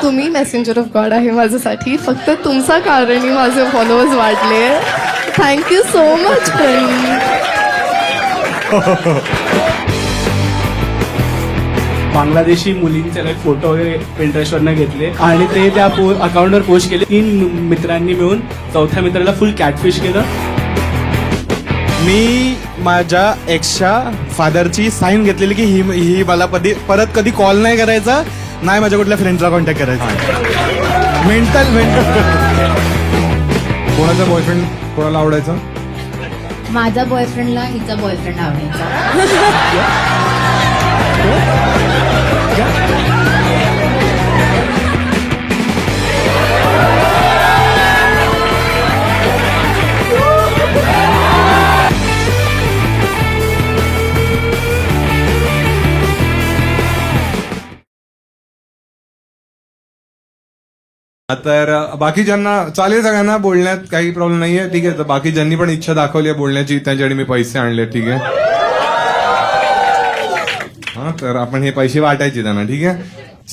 तुम्ही messenger of God आहे माझ्यासाठी. फक्त तुमचा कारणी माझे फॉलोअर्स वाढले. थँक्यू सो मच प्रणीत. बांगलादेशी मुलींचे काही फोटो वगैरे पिंटरेस्टवरनं घेतले आणि ते त्या अकाउंटवर पोस्ट केले. 3 मित्रांनी मिळून 4थ्या मित्राला फुल कॅटफिश केलं. मी माझ्या एक्सच्या फादरची साईन घेतलेली की ही मला परत कधी कॉल नाही करायचा, नाही माझ्या कुठल्या फ्रेंडला कॉन्टॅक्ट करायचा. मेंटल कोणाचा बॉयफ्रेंड कोणाला आवडायचा? माझा बॉयफ्रेंडला हिचा बॉयफ्रेंड आवडायचा. तर बाकी ज्यांना चालेल सगळ्यांना बोलण्यात काही प्रॉब्लेम नाहीये, ठीक आहे. तर बाकी ज्यांनी पण इच्छा दाखवली आहे बोलण्याची त्यांच्याकडे मी पैसे आणले, ठीक आहे. हा, तर आपण हे पैसे वाटायचे त्यांना, ठीक आहे.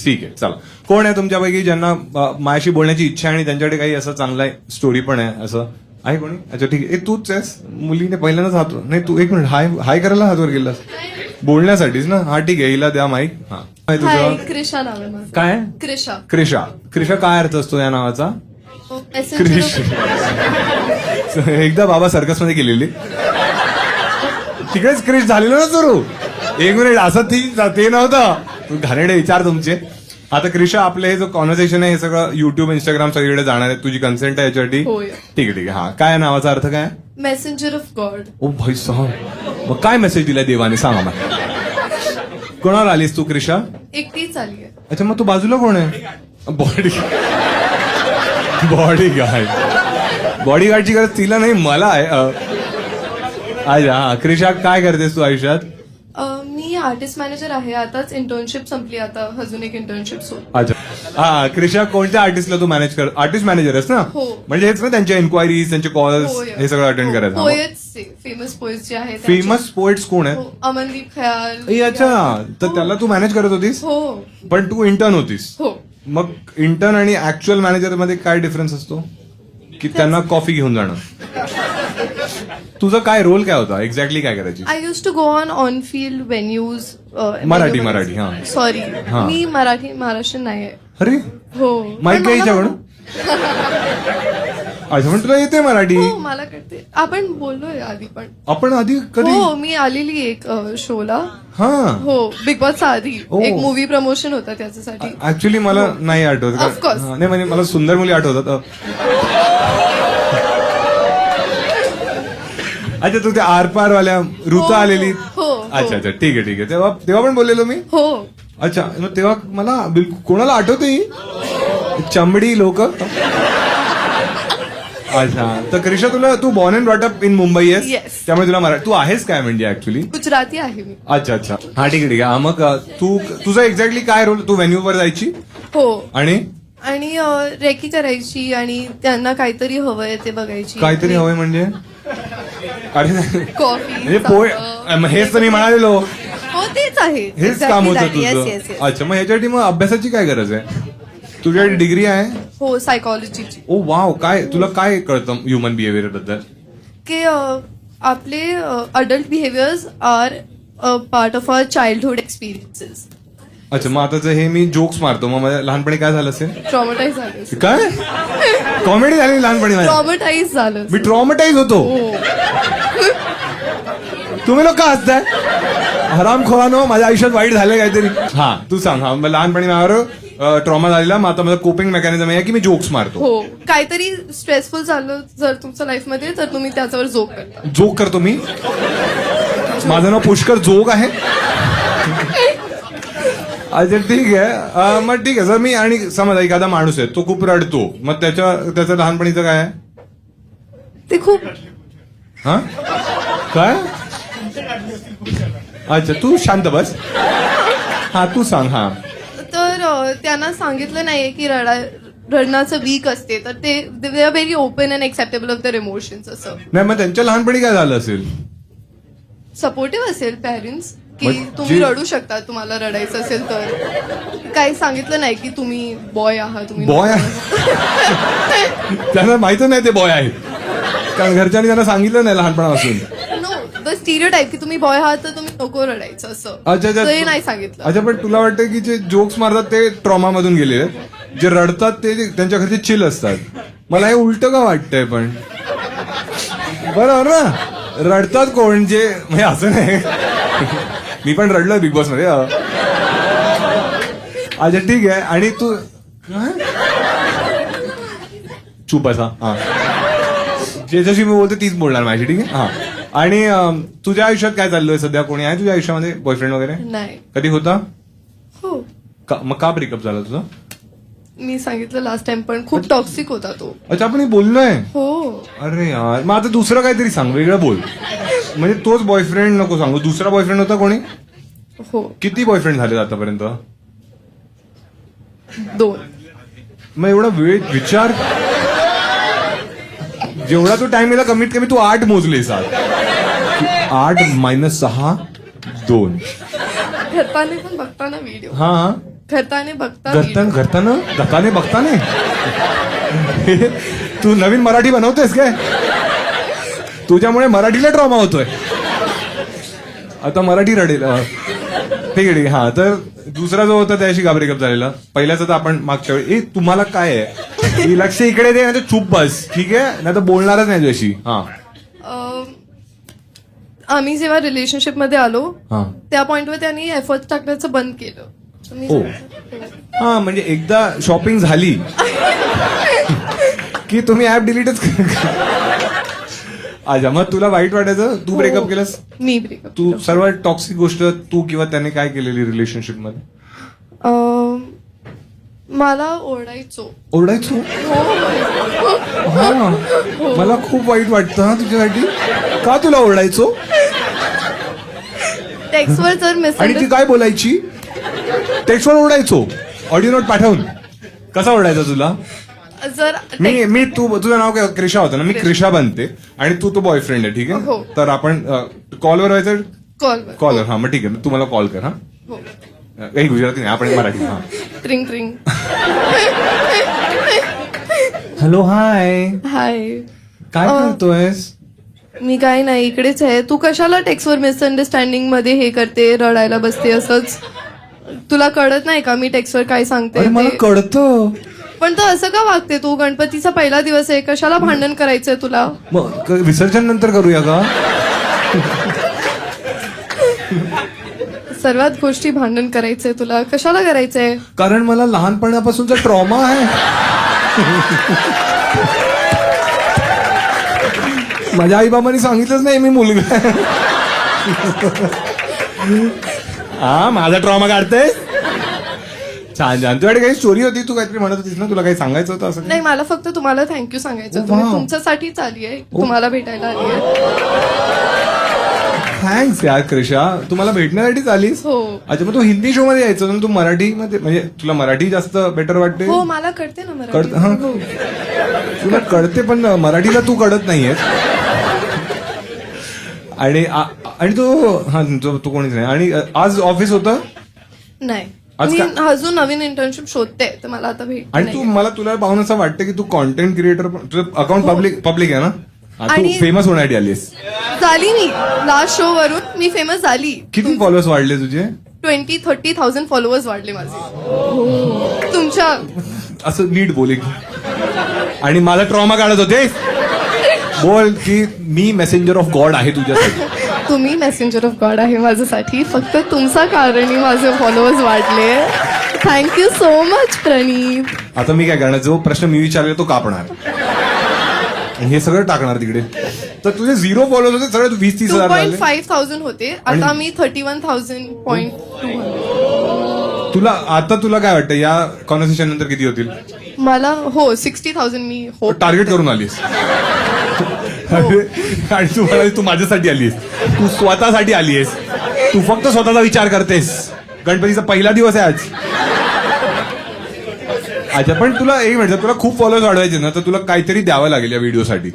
ठीक आहे, चला. कोण आहे तुमच्यापैकी ज्यांना माझ्याशी बोलण्याची इच्छा आहे आणि त्यांच्याकडे काही असं चांगला स्टोरी पण आहे, असं आहे कोणी? अच्छा, ठीक आहे. तूच आहेस? मुलीने पहिल्यांदाच हात, नाही तू एक मिनिट, हाय करायला हातवर गेलास बोलण्यासाठीच ना? हा, ठीक आहे. हिला द्या माईक. हा, हाय, तुझं क्रिशा नाव आहे माझं. काय? क्रिशा. क्रिशा काय अर्थ असतो या नावाचा? मेसेंजर क्रिश. एकदा बाबा सर्कस मध्ये गेलेली, तिकडेच क्रिश झालेलं ना सुरू. एक मिनिट, असं ते नव्हतं. तू घाणेरडे विचार तुमचे. आता क्रिशा, आपलं हे जो कॉन्व्हर्सेशन आहे हे सगळं युट्यूब, इंस्टाग्राम सगळीकडे जाणार आहे. तुझी कन्सेंट आहे याच्यासाठी? होय. ठीक आहे, ठीक आहे. हा, काय नावाचा अर्थ काय? Messenger of God. ओ भाई साहब, मग काय मेसेज दिलाय देवाने सांगा मला. कोणाला आलीस तू क्रिशा? एकटीच आली आहे. अच्छा, मग तू बाजूला कोण आहे? बॉडीगार्डची गरज तिला नाही, मला आहे. अच्छा, हा. क्रिशा, काय करतेस तू आयुष्यात? मी आर्टिस्ट मॅनेजर आहे. आताच इंटर्नशिप संपली, आता अजून एक इंटर्नशिप सुरू. अच्छा, हा. क्रिशा, कोणत्या आर्टिस्टला तू मॅनेज कर? आर्टिस्ट मॅनेजर आहेस ना? हो. म्हणजे हेच ना, त्यांच्या एन्क्वायरीज, त्यांचे कॉल्स, हे सगळं अटेंड करायचं. पोएट्स, फेमस पोएट्स जे आहेत. फेमस पोएट्स कोण आहेत? अमनदीप खयाल. अच्छा, तर त्याला तू मॅनेज करत होतीस? हो पण तू इंटर्न होतीस? हो. मग इंटर्न आणि ऍक्च्युअल मॅनेजर मध्ये काय डिफरन्स असतो? की त्यांना कॉफी घेऊन जाणं. तुझा काय रोल काय होता? एक्झॅक्टली काय करायची? I used to go on field venues. Marathi, हा. सॉरी, हा. मी महाराष्ट्रीयन नाही आहे. अरे, हो. माहिती काय हिच्याकडून? अच्छा, पण तुला येते मराठी? हो, मला कळते. आपण बोललोय आधी पण. आपण आधी कधी? हो, मी आलेली एक शोला. हा. हो, बिग बॉसचा आधी ओ. एक मूवी प्रमोशन होता त्याच्यासाठी. ऍक्च्युली मला नाही आठवत. Of course. नाही, म्हणजे मला सुंदर मुली आठवतात. अच्छा, तू त्या आरपारवाल्या ऋता आलेली? हो. अच्छा, ठीक आहे, ठीक आहे. तेव्हा पण बोललेलो मी. हो. अच्छा, मग तेव्हा मला बिलकुल कोणाला आठवते ही चमडी लोक. अच्छा, तर क्रिशा, तू born and brought up in Mumbai आहेस? Yes. त्यामुळे तुला मराठी, तू आहेस काय म्हणजे ऍक्च्युली? गुजराती आहे मी. अच्छा, हा, ठीक आहे, ठीक आहे. मग तुझं एक्झॅक्टली काय रोल? तू व्हेन्यूवर जायची हो. आणि रेकी करायची आणि त्यांना काहीतरी हवंय ते बघायची. काहीतरी हवंय म्हणजे? अरे नाही. कॉफी, म्हणजे हेच तर मी म्हणालेलो. हो, तेच आहे. हेच काम होतं Yes, तुझं. yes, yes. अच्छा, मग ह्याच्यासाठी मग अभ्यासाची काय गरज आहे? तुझ्याकडे डिग्री आहे? हो, सायकॉलॉजीची. ओ वाव, काय तुला काय कळतं ह्युमन बिहेवियर बद्दल? की आपले adult behaviours are part of our childhood experiences. अच्छा, मग आता हे मी जोक्स मारतो, मग माझ्या लहानपणी काय झालं असेल? ट्रॉमटाईज झालं. काय कॉमेडी झाली लहानपणी माझ्या? ट्रॉमटाईज झालं. मी ट्रॉमटाईज होतो. हो. तुम्ही लोक हसताय? हरामखोरानो, माझ्या आयुष्यात वाईट झालं काहीतरी. हा, तू सांग. हा, लहानपणी माझ्यावर ट्रॉमा झालेला, मग आता माझं कोपिंग मेकॅनिझम आहे की मी जोक्स मारतो. हो, काहीतरी स्ट्रेसफुल झालं जर तुमच्या लाईफ मध्ये, तर तुम्ही त्याच्यावर जोक करता. जोक करतो मी? माझं नाव पुष्कर जोग आहे? अच्छा, ठीक आहे. मग ठीक आहे. जर मी, आणि समजा एखादा माणूस आहे, तो खूप रडतो, मग त्याचं लहानपणीचं काय आहे? ते खूप. हा, काय? अच्छा, तू शांत बस. हा, तू सांग. हा, तर त्यांना सांगितलं नाहीये की रडण्याचं वीक असते, तर ते are very open and acceptable of their emotions. असं नाही, मग त्यांच्या लहानपणी काय झालं असेल? सपोर्टिव्ह असेल पेरेंट्स, की मग तुम्ही जे- रडू शकता, तुम्हाला रडायचं असेल तर. काही सांगितलं नाही की तुम्ही बॉय आहात, तुम्ही बॉय त्यांना माहितच नाही ते बॉय आहे, कारण घरच्यांनी त्यांना सांगितलं नाही लहानपणापासून. नो द स्टिरियोटाइप की तुम्ही बॉय आहात तर तुम्ही नको रडायचं असं. अच्छा अच्छा ते नाही सांगितलं. अच्छा, पण तुला वाटतं की जे जोक्स मारतात ते ट्रॉमा मधून गेलेले आहेत, जे रडतात ते त्यांच्या घरचे चिल असतात. मला हे उलट का वाटतंय पण बरोबर ना? रडतात कोण जे म्हणजे असं नाही. मी पण रडलोय बिग बॉस मध्ये. अच्छा ठीक आहे. आणि तू चूप असा हा, ज्याच्याशी मी बोलतो तीच बोलणार माझी, ठीक आहे. हा, आणि तुझ्या आयुष्यात काय चाललंय सध्या? कोणी आहे तुझ्या आयुष्यामध्ये बॉयफ्रेंड वगैरे? नाही. कधी होता? हो, मग का ब्रेकअप झाला तुझा? मी सांगितलं लास्ट टाइम, पण खूप टॉक्सिक होता तो. अच्छा, आपण हे बोललोय. हो. अरे यार, मग आता दुसरं काहीतरी सांग, वेगळं बोल. म्हणजे तोच बॉयफ्रेंड नको सांगू. दुसरा बॉयफ्रेंड होता कोणी? हो, किती बॉयफ्रेंड झाले आतापर्यंत? 2. मग एवढा वेळ विचार, जेवढा तो टाइम गेला कमीत कमी तू 8 मोजले. 8 - 6 2. घरताने पण बघताना व्हिडिओ. हा, घरताने बघता video. बघताने तू नवीन मराठी बनवतेस काय? तुझ्यामुळे मराठीला ट्रॉमा होतोय. आता मराठी रडेल. ठीक आहे. हा, तर दुसरा जो होता त्याशी का ब्रेकअप झालेला? पहिल्याचा तर आपण मागच्या वेळी. तुम्हाला काय आहे, ही लक्ष इकडे दे, नाही तर चूप बस, ठीक आहे? नाही तर बोलणारच नाही तुझ्याशी. हा आम्ही जेव्हा रिलेशनशिप मध्ये आलो हा त्या पॉइंटवर त्यांनी एफर्ट टाकण्याचं बंद केलं. तर मी हो. हा, म्हणजे एकदा शॉपिंग झाली की तुम्ही ऍप डिलीटच. अच्छा, मग तुला वाईट वाटायचं, तू ब्रेकअप केलंस? मी ब्रेकअप. तू सर्वात टॉक्सिक गोष्ट तू किंवा त्याने काय केलेली रिलेशनशिप मध्ये? मला ओरडायचो. ओरडायचो? हा, मला खूप वाईट वाटतं हा तुझ्यासाठी. का तुला ओरडायचो? टेक्स्टवर जर आणि ती मिसअंडरस्टँडिंग काय बोलायची? टेक्स्टवर ओरडायचो, ऑडिओ नोट पाठवून. कसा ओरडायचा तुला? जर मी तुझं नाव काय? क्रिशा होतं ना? मी क्रिशा बनते आणि तू तो बॉयफ्रेंड आहे, ठीक आहे? हो. तर आपण कॉलवर व्हायचं. कॉलवर. कॉलवर. हा, मग ठीक आहे, तू मला कॉल कर. हा, हो. काही गुजराती नाही, आपण मराठी. हा, ट्रिंग ट्रिंग. हॅलो, हाय, हाय. काय करतोयस? मी काय नाही, इकडेच आहे. तू कशाला टेक्स्टवर मिसअंडरस्टँडिंग मध्ये हे करते, रडायला बसते असंच? तुला कळत नाही का मी टेक्स्टवर काय सांगते अरे मला ते? कळतं. पण तू असं का वागते? तू गणपतीचा पहिला दिवस आहे, कशाला भांडण करायचंय तुला? मग विसर्जन नंतर करूया का? सर्वात गोष्टी भांडण करायचंय तुला, कशाला करायचंय? कारण मला लहानपणापासूनचा ट्रॉमा आहे. माझ्या आई बाबांनी सांगितलंच नाही मी मुलगा आहे. हा, माझा ट्रॉमा काढतेस? छान छान. तुझ्याकडे काही स्टोरी होती, तू काहीतरी म्हणत होतीस ना, तुला काही सांगायचं होतं असं? नाही, मला फक्त तुम्हाला थँक्यू सांगायचं. Oh, तुम्ही wow. तुमच्यासाठीच आली आहे, तुम्हाला भेटायला आली आहे. थँक्स यार क्रिशा, तुम्हाला भेटण्यासाठीच आलीस? हो. अच्छा, मग तू हिंदी शो मध्ये यायचं ना? तू मराठी मध्ये, म्हणजे तुला मराठी जास्त बेटर वाटते? हो, मला कळते ना मराठी. कळतं, हा. हो. तुला कळते पण मराठीला तू कळत नाहीयेस. आणि तू कोणीच नाही. आणि आज ऑफिस होतं? नाही, आज मी का- अजून नवीन इंटर्नशिप शोधते, तर मला आता भेट आणि तू तुला पाहून असं वाटतं की तू कॉन्टेंट क्रिएटर, तुझं अकाउंट पब्लिक आहे ना? हा, तू आणि- फेमस होण्यासाठी आलीस. झाली. मी लास्ट शो वरून मी फेमस झाली. किती फॉलोअर्स वाढले तुझे? 20-30,000 फॉलोअर्स वाढले माझे. तुमच्या असं नीट बोल एक. आणि माझा ट्रॉमा काढत होते. बोल की मी मेसेंजर ऑफ गॉड आहे तुझ्यासाठी. तुम्ही मेसेंजर ऑफ गॉड आहे माझ्यासाठी. फक्त तुमचा कारणी माझे फॉलोअर्स वाढले. थँक्यू सो मच प्रणीत. आता मी काय करणार? जो प्रश्न मी विचारला तो कापणार आणि हे सगळं टाकणार तिकडे. तर तुझे 0 फॉलोअर्स होते सगळे 20-30 हजार झाले. 2.5,000 होते, आता मी 31,000.2. तुला काय वाटतं या कॉन्व्हर्सेशन नंतर किती होतील? मला हो 60,000 मी हो टार्गेट करून आलीस. आणि तू म्हणाली तू माझ्यासाठी आलीस, तू स्वतःसाठी आलीस, तू फक्त स्वतःचा विचार करतेस. गणपतीचा पहिला दिवस आहे आज. अच्छा, पण तुला एक मिनिट, तुला खूप फॉलोअर्स वाढवायचे ना, तर तुला काहीतरी द्यावं लागेल या व्हिडिओसाठी.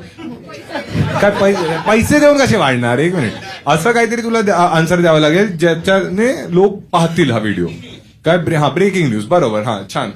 काय पैसे देऊन कसे वाढणार? एक मिनिट, असं काहीतरी तुला आन्सर द्यावं लागेल ज्याच्याने लोक पाहतील हा व्हिडिओ. काय ब्रेकिंग न्यूज, बरोबर, हा छान.